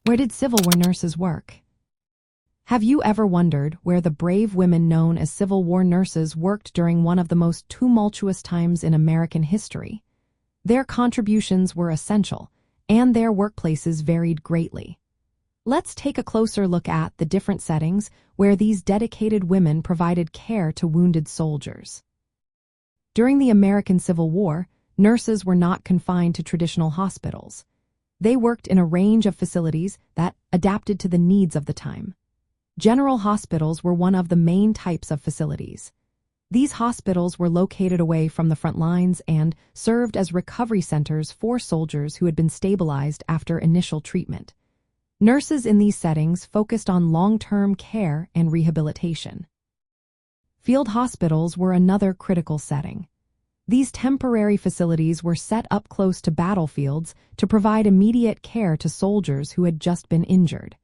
Where did Civil War nurses work? Have you ever wondered where the brave women known as Civil War nurses worked during one of the most tumultuous times in American history? Their contributions were essential, and their workplaces varied greatly. Let's take a closer look at the different settings where these dedicated women provided care to wounded soldiers. During the American Civil War, nurses were not confined to traditional hospitals. They worked in a range of facilities that adapted to the needs of the time. General hospitals were one of the main types of facilities. These hospitals were located away from the front lines and served as recovery centers for soldiers who had been stabilized after initial treatment. Nurses in these settings focused on long-term care and rehabilitation. Field hospitals were another critical setting. These temporary facilities were set up close to battlefields to provide immediate care to soldiers who had just been injured.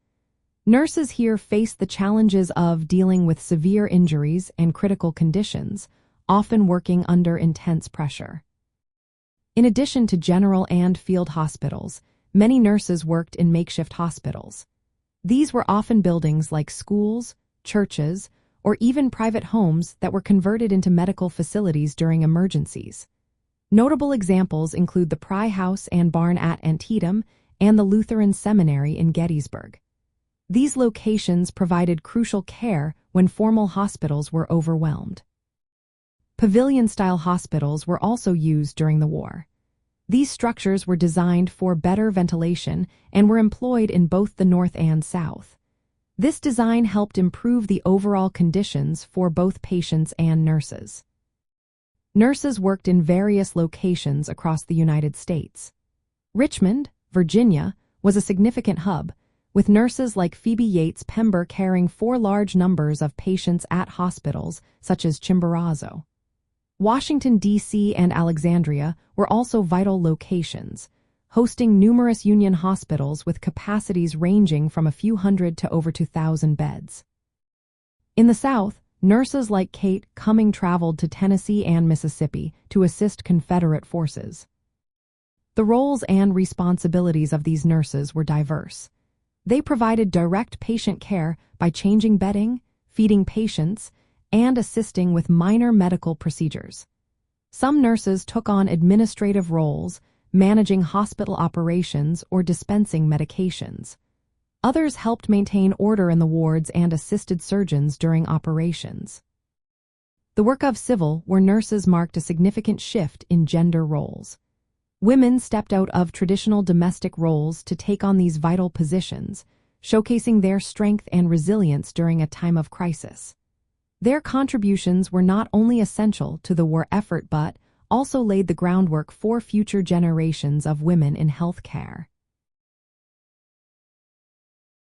Nurses here faced the challenges of dealing with severe injuries and critical conditions, often working under intense pressure. In addition to general and field hospitals, many nurses worked in makeshift hospitals. These were often buildings like schools, churches, or even private homes that were converted into medical facilities during emergencies. Notable examples include the Pry House and Barn at Antietam and the Lutheran Seminary in Gettysburg. These locations provided crucial care when formal hospitals were overwhelmed. Pavilion-style hospitals were also used during the war. These structures were designed for better ventilation and were employed in both the North and South. This design helped improve the overall conditions for both patients and nurses. Nurses worked in various locations across the United States. Richmond, Virginia, was a significant hub, with nurses like Phoebe Yates Pember caring for large numbers of patients at hospitals such as Chimborazo. Washington, D.C. and Alexandria were also vital locations, hosting numerous Union hospitals with capacities ranging from a few hundred to over 2,000 beds. In the South, nurses like Kate Cumming traveled to Tennessee and Mississippi to assist Confederate forces. The roles and responsibilities of these nurses were diverse. They provided direct patient care by changing bedding, feeding patients, and assisting with minor medical procedures. Some nurses took on administrative roles, managing hospital operations or dispensing medications. Others helped maintain order in the wards and assisted surgeons during operations. The work of Civil War nurses marked a significant shift in gender roles. Women stepped out of traditional domestic roles to take on these vital positions, showcasing their strength and resilience during a time of crisis. Their contributions were not only essential to the war effort but also laid the groundwork for future generations of women in healthcare.